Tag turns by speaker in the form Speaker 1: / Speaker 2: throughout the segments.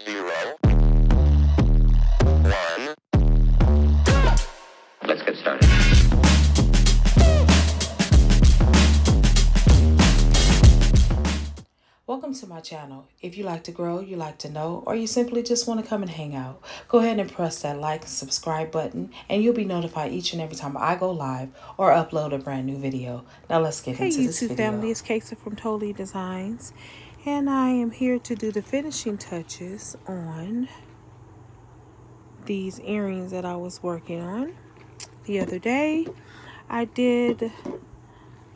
Speaker 1: 0, 1. Let's get started.
Speaker 2: Welcome to my channel. If you like to grow, you like to know, or you simply just want to come and hang out, go ahead and press that like and subscribe button and you'll be notified each and every time I go live or upload a brand new video. Now let's get into this video. Hey YouTube family, it's Casey from Totally Designs and I am here to do the finishing touches on these earrings that I was working on the other day. I did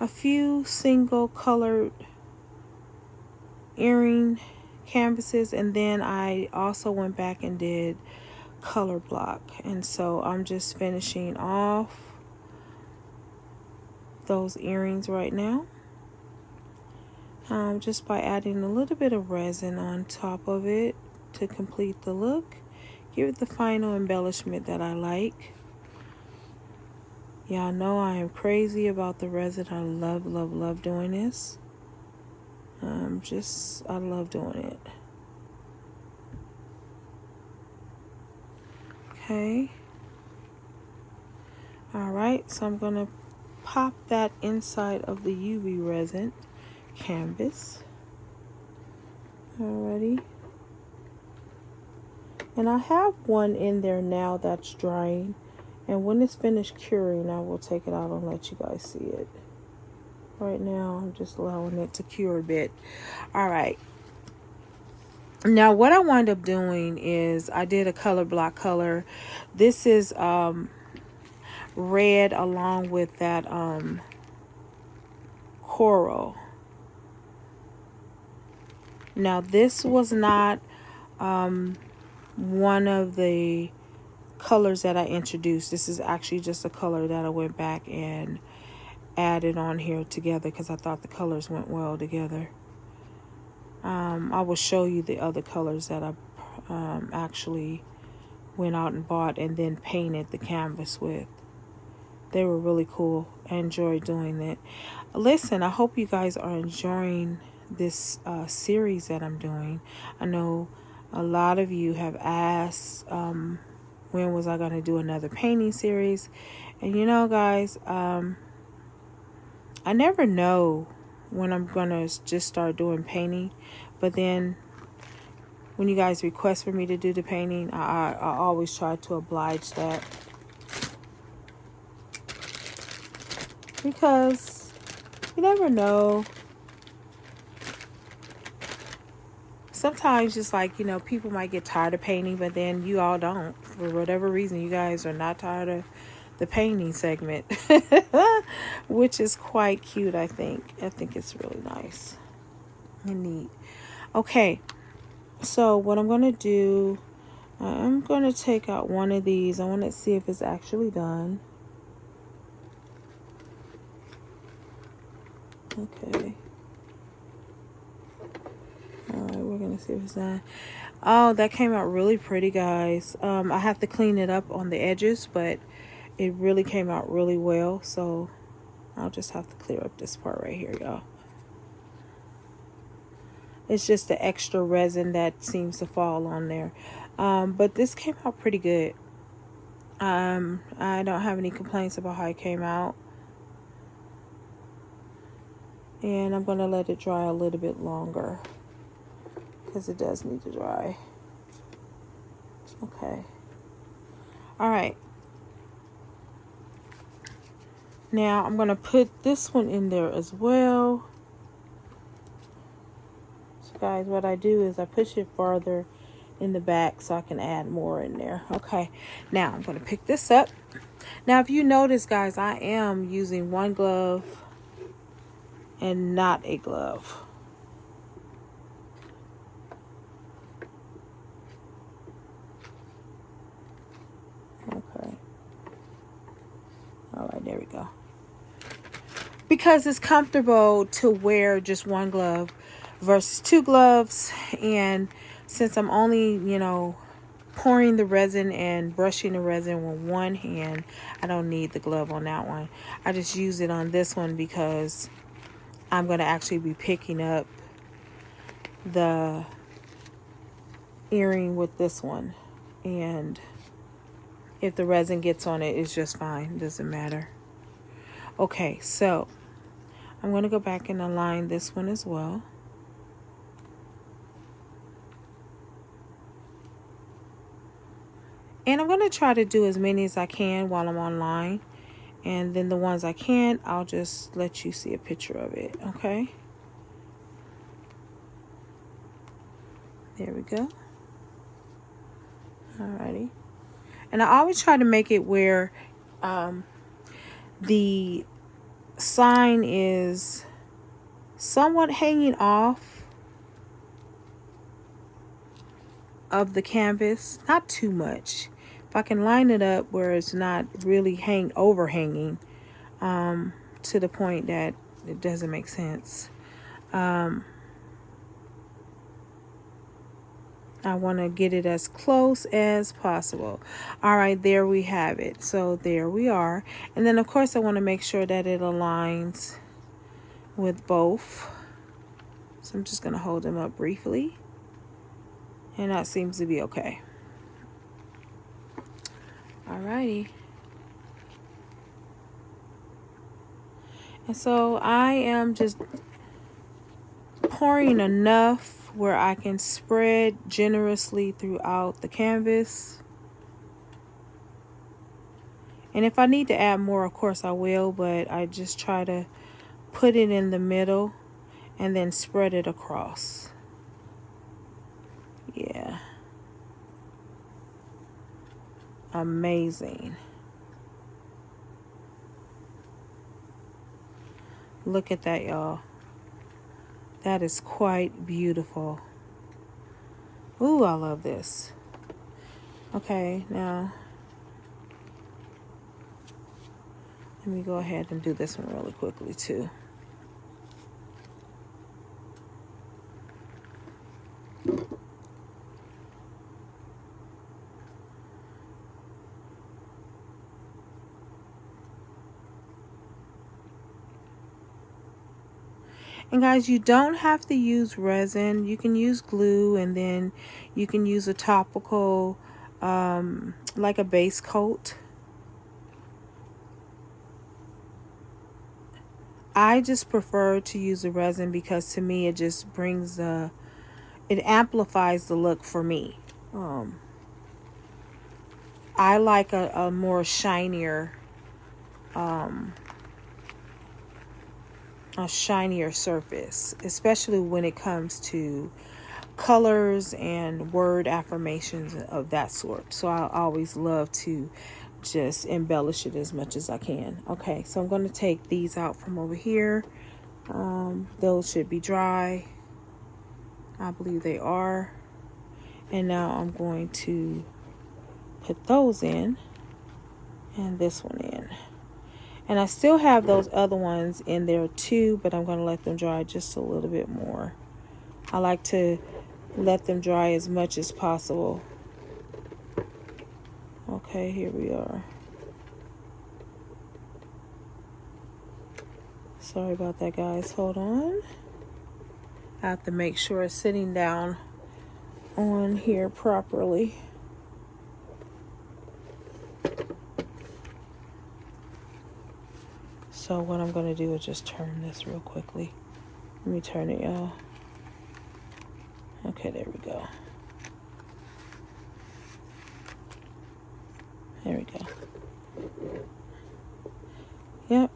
Speaker 2: a few single colored earring canvases and then I also went back and did color block, and so I'm just finishing off those earrings right now, just by adding a little bit of resin on top of it to complete the look, give it the final embellishment that I like. Y'all know I am crazy about the resin. I love doing this. I love doing it. Okay. Alright, so I'm going to pop that inside of the UV resin canvas. Alrighty. And I have one in there now that's drying. And when it's finished curing, I will take it out and let you guys see it. Right now, I'm just allowing it to cure a bit. Alright. Now, what I wind up doing is I did a color block color. This is red along with that coral. Now, this was not one of the colors that I introduced. This is actually just a color that I went back and added on here together because I thought the colors went well together. I will show you the other colors that I actually went out and bought and then painted the canvas with. They were really cool. I enjoyed doing that. Listen, I hope you guys are enjoying this series that I'm doing. I know a lot of you have asked when was I going to do another painting series. And you know, guys, I never know when I'm going to just start doing painting. But then when you guys request for me to do the painting, I always try to oblige that. Because you never know. Sometimes just like, you know, people might get tired of painting, but then you all don't. For whatever reason, you guys are not tired of the painting segment. Which is quite cute, I think. I think it's really nice and neat. Okay, so what I'm going to do, I'm going to take out one of these. I want to see if it's actually done. Okay. Alright, we're going to see if it's done. Oh, that came out really pretty, guys. I have to clean it up on the edges, but it really came out really well. So I'll just have to clear up this part right here, y'all. It's just the extra resin that seems to fall on there. But this came out pretty good. I don't have any complaints about how it came out. And I'm going to let it dry a little bit longer, because it does need to dry. Okay. Alright. Now I'm going to put this one in there as well. So guys, what I do is I push it farther in the back so I can add more in there. Okay. Now I'm going to pick this up. Now if you notice, guys, I am using one glove and not a glove. Okay. All right, there we go. Because it's comfortable to wear just one glove versus two gloves. And since I'm only, you know, pouring the resin and brushing the resin with one hand, I don't need the glove on that one. I just use it on this one because I'm going to actually be picking up the earring with this one. And if the resin gets on it, it's just fine. Doesn't matter. Okay, so I'm going to go back and align this one as well. And I'm going to try to do as many as I can while I'm online. And then the ones I can't, I'll just let you see a picture of it, okay? There we go. Alrighty. And I always try to make it where the sign is somewhat hanging off of the canvas. Not too much. If I can line it up where it's not really overhanging to the point that it doesn't make sense. I want to get it as close as possible. All right, there we have it. So there we are. And then of course I want to make sure that it aligns with both. So I'm just going to hold them up briefly. And that seems to be okay. Alrighty. And so I am just pouring enough where I can spread generously throughout the canvas. And if I need to add more, of course I will, but I just try to put it in the middle and then spread it across. Yeah. Amazing. Look at that, y'all. That is quite beautiful. Ooh, I love this. Okay, now let me go ahead and do this one really quickly too. And guys, you don't have to use resin. You can use glue, and then you can use a topical, like a base coat. I just prefer to use the resin because to me it just brings it amplifies the look for me. I like a more shinier, a shinier surface, especially when it comes to colors and word affirmations of that sort. So I always love to just embellish it as much as I can. Okay, so I'm going to take these out from over here. Those should be dry. I believe they are. And now I'm going to put those in and this one in. And I still have those other ones in there too, but I'm going to let them dry just a little bit more. I like to let them dry as much as possible. Okay, here we are. Sorry about that, guys. Hold on. I have to make sure it's sitting down on here properly. So what I'm going to do is just turn this real quickly. Let me turn it, y'all. Okay, there we go. There we go. Yep,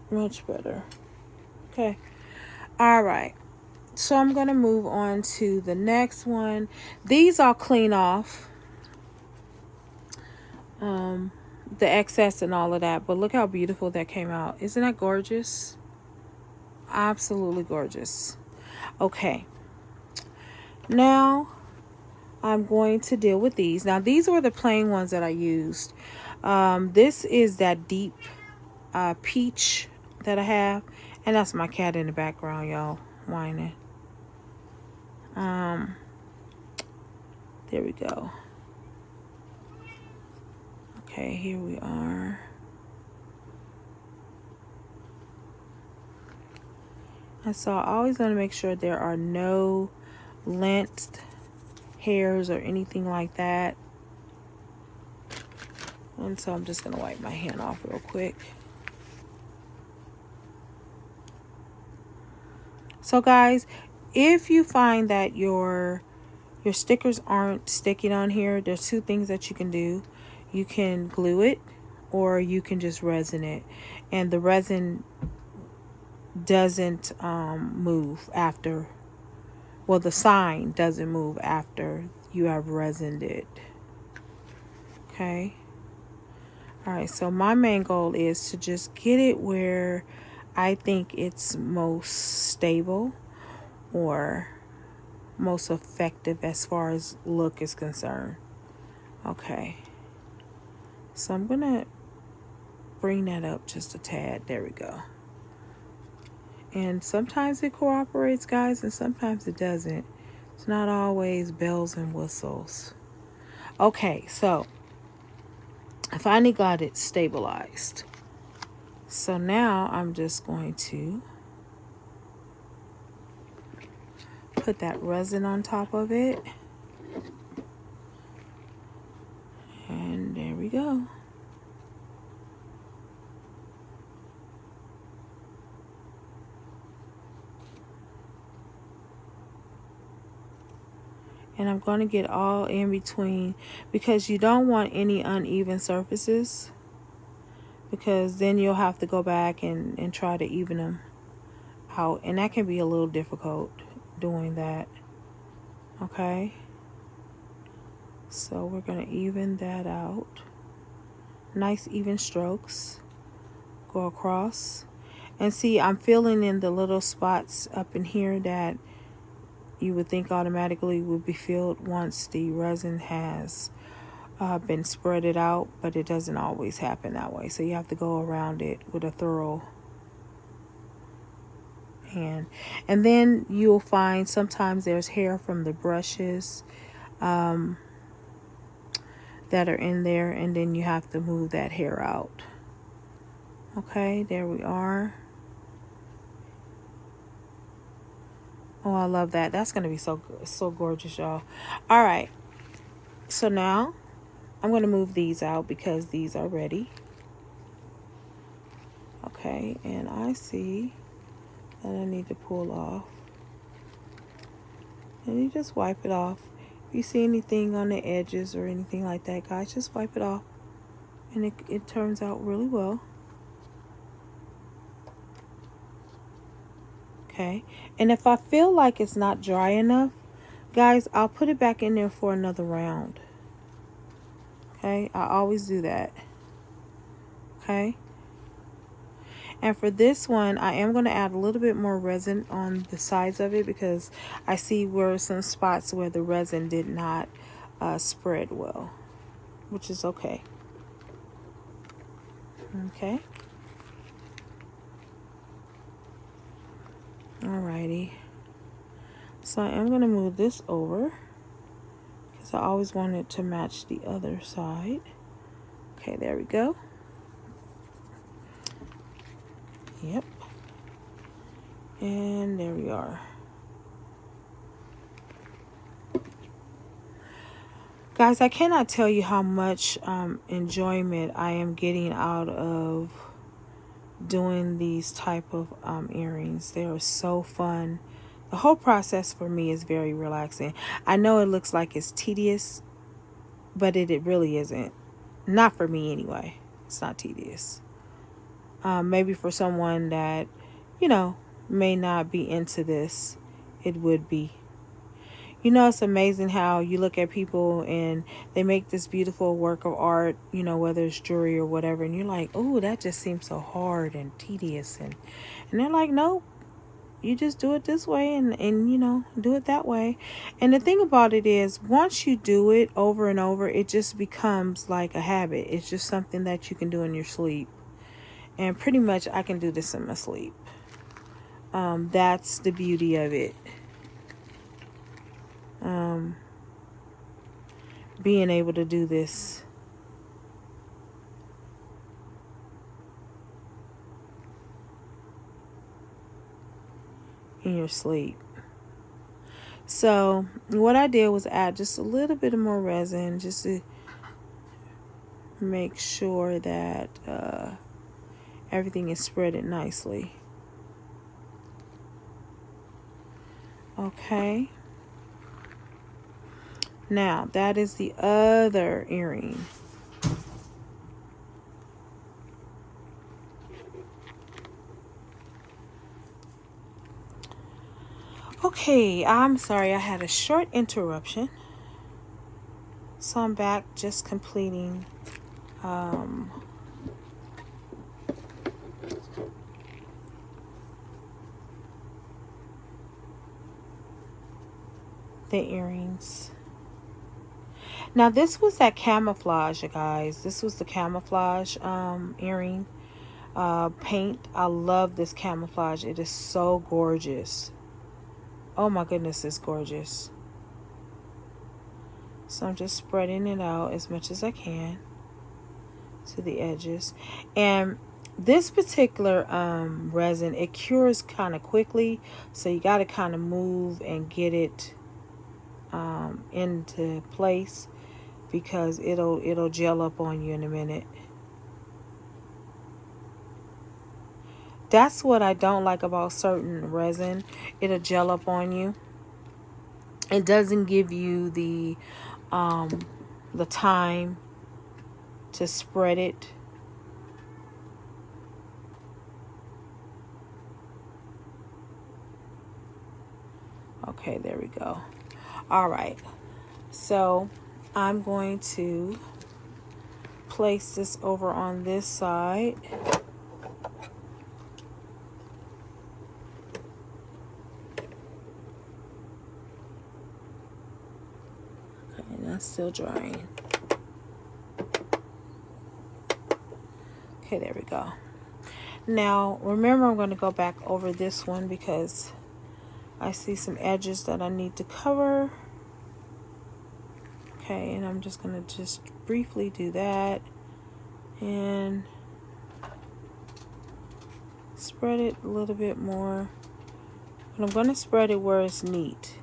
Speaker 2: much better. Okay. All right. So I'm going to move on to the next one. These I'll clean off. The excess and all of that, but look how beautiful that came out. Isn't that gorgeous? Absolutely gorgeous. Okay, now I'm going to deal with these. Now these were the plain ones that I used. This is that deep peach that I have, and that's my cat in the background, y'all, whining. There we go. Okay, here we are. And so I always want to make sure there are no lint hairs or anything like that. And so I'm just going to wipe my hand off real quick. So guys, if you find that your stickers aren't sticking on here, there's two things that you can do. You can glue it, or you can just resin it. And the resin doesn't move after, well, the sign doesn't move after you have resined it. Okay. All right, so my main goal is to just get it where I think it's most stable or most effective as far as look is concerned. Okay. So I'm going to bring that up just a tad. There we go. And sometimes it cooperates, guys, and sometimes it doesn't. It's not always bells and whistles. Okay, so I finally got it stabilized. So now I'm just going to put that resin on top of it. And there we go. And I'm going to get all in between, because you don't want any uneven surfaces, because then you'll have to go back and try to even them out. And that can be a little difficult doing that. Okay. So we're going to even that out. Nice even strokes. Go across. And see, I'm filling in the little spots up in here that you would think automatically would be filled once the resin has been spreaded out, but it doesn't always happen that way. So you have to go around it with a thorough hand. And then you'll find sometimes there's hair from the brushes that are in there, and then you have to move that hair out. Okay, there we are. Oh, I love that. That's going to be so gorgeous, y'all. All right. So now I'm going to move these out because these are ready. Okay, and I see that I need to pull off. And you just wipe it off. If you see anything on the edges or anything like that, guys, just wipe it off. And it turns out really well. Okay, and if I feel like it's not dry enough, guys, I'll put it back in there for another round. Okay, I always do that. Okay, and for this one, I am going to add a little bit more resin on the sides of it, because I see where some spots where the resin did not spread well, which is okay. Okay. Alrighty. So I am going to move this over, because I always want it to match the other side. Okay, there we go. Yep. And there we are. Guys, I cannot tell you how much enjoyment I am getting out of doing these type of earrings. They are so fun. The whole process for me is very relaxing. I know it looks like it's tedious, but it really isn't. Not for me anyway. It's not tedious. Maybe for someone that, you know, may not be into this, it would be. You know, it's amazing how you look at people and they make this beautiful work of art, you know, whether it's jewelry or whatever, and you're like, oh, that just seems so hard and tedious. And they're like, no, you just do it this way and you know, do it that way. And the thing about it is, once you do it over and over, it just becomes like a habit. It's just something that you can do in your sleep. And pretty much I can do this in my sleep. That's the beauty of it. Being able to do this. In your sleep. So what I did was add just a little bit of more resin just to make sure that everything is spreaded nicely. Okay. Now that is the other earring. Okay, I'm sorry I had a short interruption. So I'm back just completing the earrings. Now this was that camouflage, you guys. This was the camouflage earring paint. I love this camouflage. It is so gorgeous. Oh my goodness, it's gorgeous. So I'm just spreading it out as much as I can to the edges. And this particular resin, it cures kind of quickly, so you got to kind of move and get it into place, because it'll gel up on you in a minute. That's what I don't like about certain resin. It'll gel up on you. It doesn't give you the time to spread it. Okay, there we go. All right, so I'm going to place this over on this side. Okay, that's still drying. Okay, there we go. Now, remember, I'm going to go back over this one because I see some edges that I need to cover. Okay, and I'm just going to just briefly do that and spread it a little bit more. But I'm going to spread it where it's neat.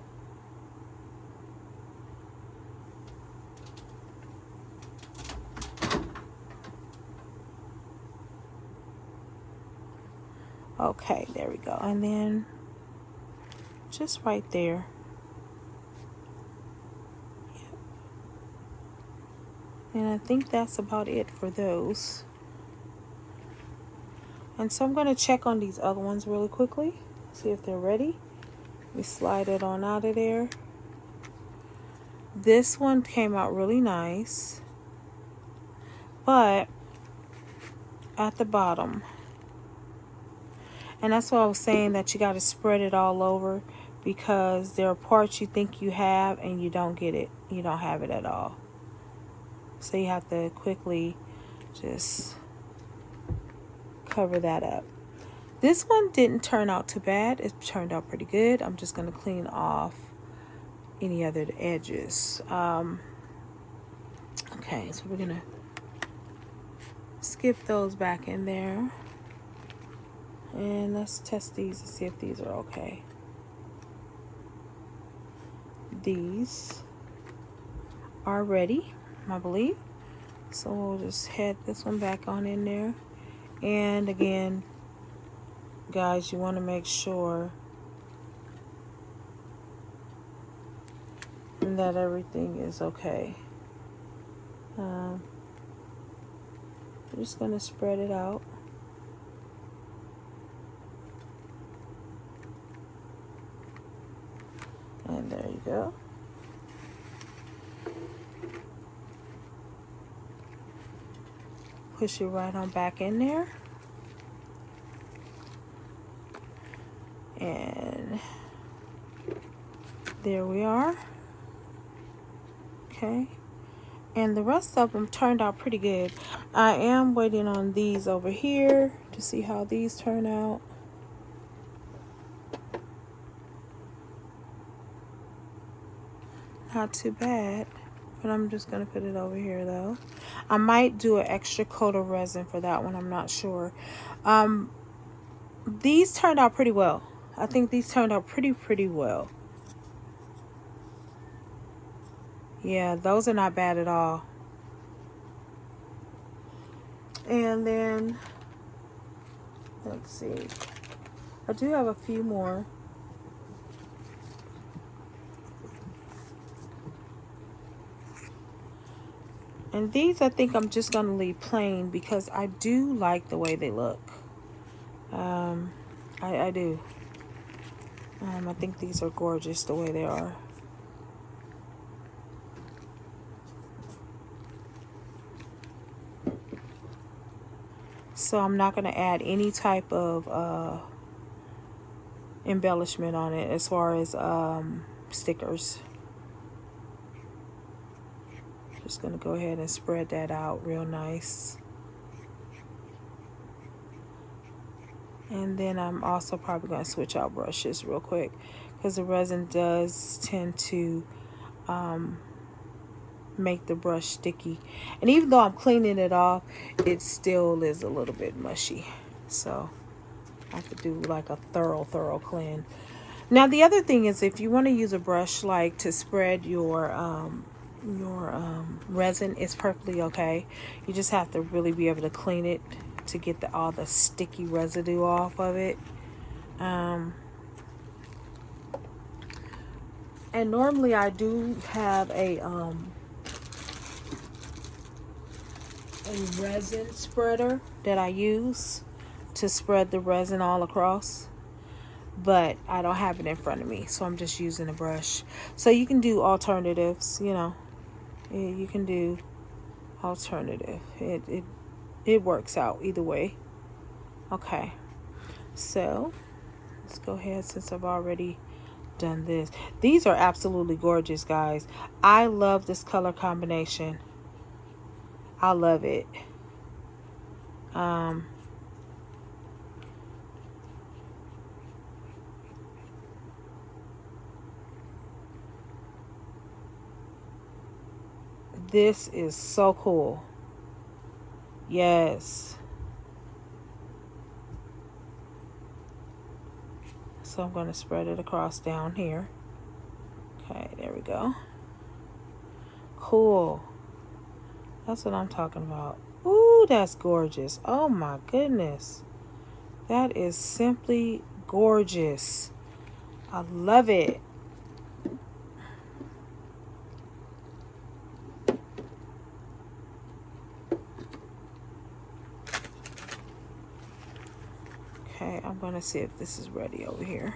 Speaker 2: Okay, there we go. And then just right there. Yep. And I think that's about it for those. And so I'm going to check on these other ones really quickly, see if they're ready. We slide it on out of there. This one came out really nice, but at the bottom, and that's what I was saying, that you got to spread it all over, because there are parts you think you have and you don't get it. You don't have it at all. So you have to quickly just cover that up. This one didn't turn out too bad. It turned out pretty good. I'm just going to clean off any other edges. Okay, so we're going to skip those back in there. And let's test these to see if these are okay. These are ready, I believe. So we'll just head this one back on in there. And again, guys, you want to make sure that everything is okay. I'm just going to spread it out. And there you go. Push it right on back in there. And there we are. Okay. And the rest of them turned out pretty good. I am waiting on these over here to see how these turn out. Not too bad, but I'm just going to put it over here though. I might do an extra coat of resin for that one. I'm not sure. These turned out pretty well. I think these turned out pretty well. Yeah, those are not bad at all. And then, let's see. I do have a few more. And these I think I'm just going to leave plain because I do like the way they look. I do. I think these are gorgeous the way they are. So I'm not going to add any type of embellishment on it as far as stickers. Just going to go ahead and spread that out real nice. And then I'm also probably going to switch out brushes real quick because the resin does tend to make the brush sticky. And even though I'm cleaning it off, it still is a little bit mushy. So I have to do like a thorough clean. Now the other thing is, if you want to use a brush like to spread your resin, it's perfectly okay. You just have to really be able to clean it to get all the sticky residue off of it. And normally I do have a resin spreader that I use to spread the resin all across, but I don't have it in front of me, so I'm just using a brush. So you can do alternatives, you know. You can do alternative. It works out either way. Okay, so let's go ahead, since I've already done this. These are absolutely gorgeous, guys. I love this color combination. I love it. This is so cool. Yes. So I'm going to spread it across down here. Okay, there we go. Cool. That's what I'm talking about. Ooh, that's gorgeous. Oh my goodness. That is simply gorgeous. I love it. Okay, I'm going to see if this is ready over here.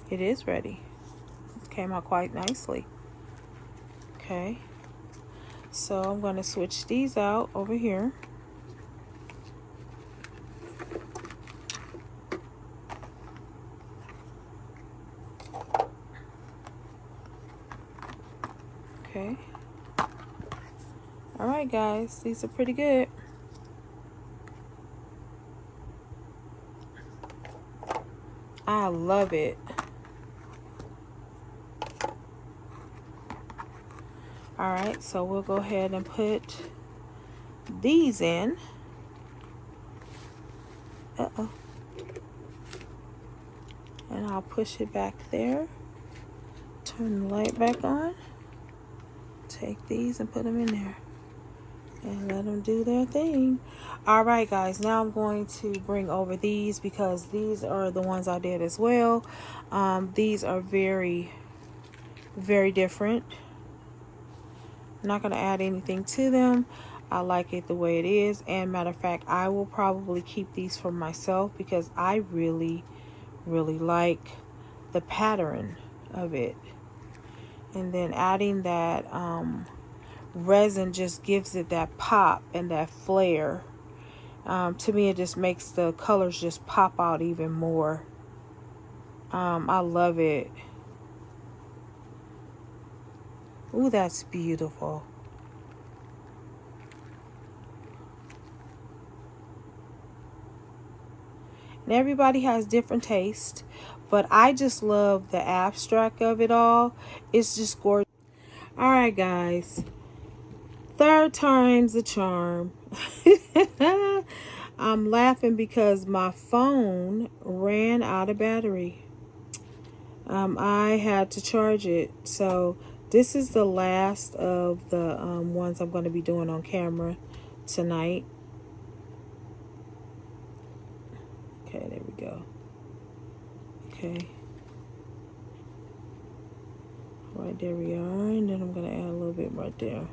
Speaker 2: It is ready. It came out quite nicely. Okay, so I'm going to switch these out over here. Okay. All right, guys, these are pretty good. I love it. All right, so we'll go ahead and put these in. Uh-oh. And I'll push it back there. Turn the light back on. Take these and put them in there. And let them do their thing. All right, guys, now I'm going to bring over these because these are the ones I did as well. These are very, very different. I'm not going to add anything to them. I like it the way it is. And matter of fact, I will probably keep these for myself because I really, really like the pattern of it. And then adding that resin just gives it that pop and that flare. To me, it just makes the colors just pop out even more. I love it. Ooh, that's beautiful. And everybody has different taste, but I just love the abstract of it all. It's just gorgeous. All right, guys. Third time's a charm. I'm laughing because my phone ran out of battery. I had to charge it. So this is the last of the ones I'm going to be doing on camera tonight. Okay, there we go. Okay. Right, there we are. And then I'm going to add a little bit right there.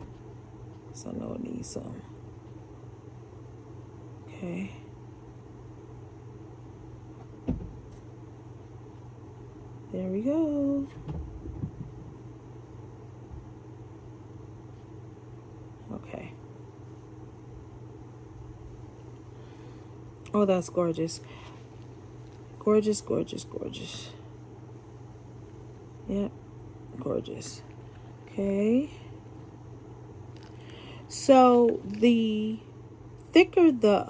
Speaker 2: So I know it needs some. Okay. There we go. Okay. Oh, that's gorgeous. Gorgeous, gorgeous, gorgeous. Yep, gorgeous. Okay. So the thicker the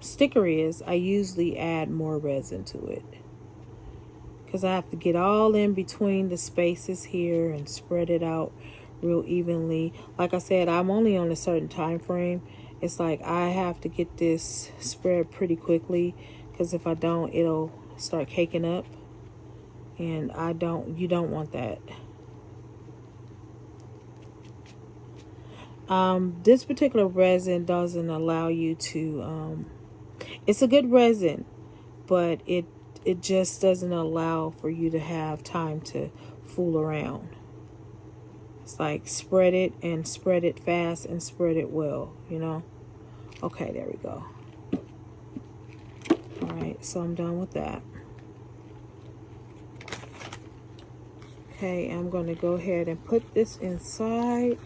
Speaker 2: sticker is, I usually add more resin to it, because I have to get all in between the spaces here and spread it out real evenly. Like I said, I'm only on a certain time frame. It's like I have to get this spread pretty quickly, because if I don't, it'll start caking up, and you don't want that. This particular resin doesn't allow you to, it's a good resin, but it just doesn't allow for you to have time to fool around. It's like spread it, and spread it fast, and spread it well, you know. Okay, there we go. All right, so I'm done with that. Okay, I'm going to go ahead and put this inside,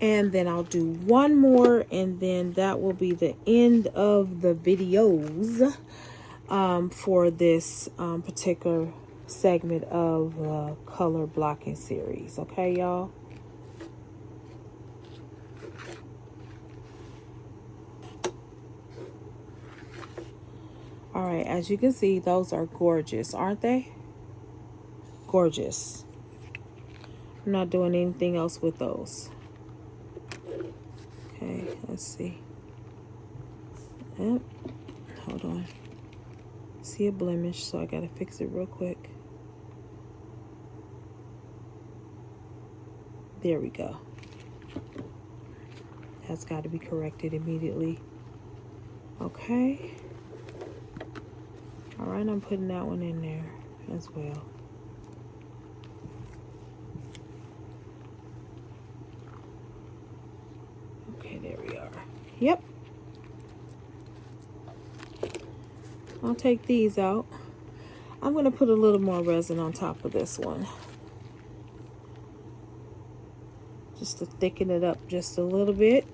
Speaker 2: and then I'll do one more, and then that will be the end of the videos for this particular segment of the color blocking series. Okay, y'all? All right, as you can see, those are gorgeous, aren't they? Gorgeous. I'm not doing anything else with those. Okay, let's see. Yep. Hold on. See a blemish, so I gotta fix it real quick. There we go. That's got to be corrected immediately. Okay. All right, I'm putting that one in there as well. Okay, there we are. Yep. I'll take these out. I'm going to put a little more resin on top of this one, just to thicken it up just a little bit.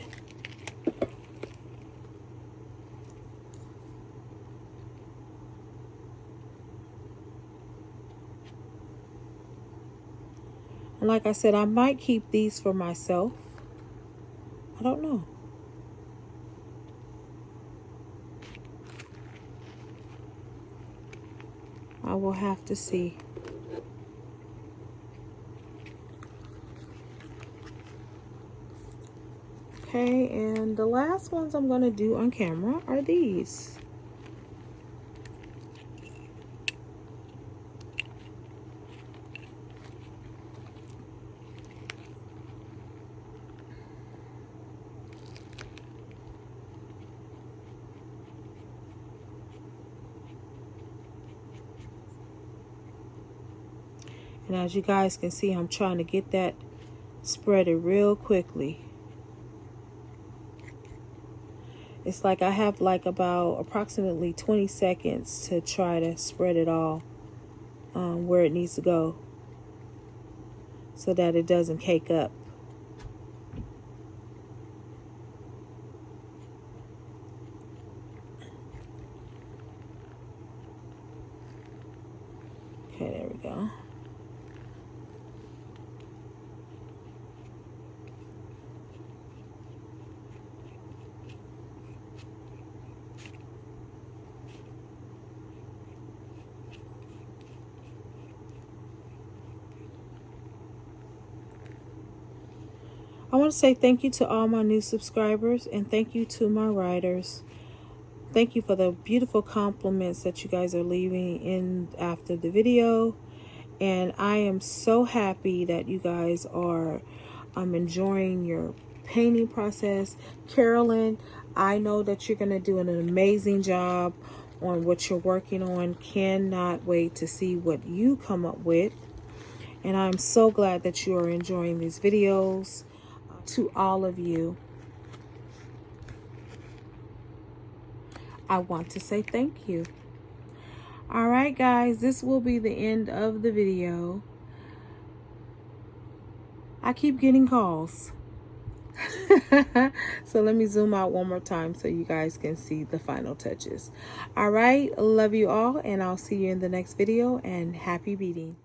Speaker 2: And like I said, I might keep these for myself. I don't know. I will have to see. Okay, and the last ones I'm going to do on camera are these. And as you guys can see, I'm trying to get that spreaded real quickly. It's like I have like about approximately 20 seconds to try to spread it all where it needs to go, so that it doesn't cake up. Okay, there we go. I want to say thank you to all my new subscribers, and thank you to my writers. Thank you for the beautiful compliments that you guys are leaving in after the video. And I am so happy that you guys are enjoying your painting process. Carolyn, I know that you're going to do an amazing job on what you're working on. Cannot wait to see what you come up with. And I'm so glad that you are enjoying these videos. To all of you, I want to say thank you. All right, guys, this will be the end of the video. I keep getting calls. So let me zoom out one more time so you guys can see the final touches. All right, love you all, and I'll see you in the next video, and happy beading.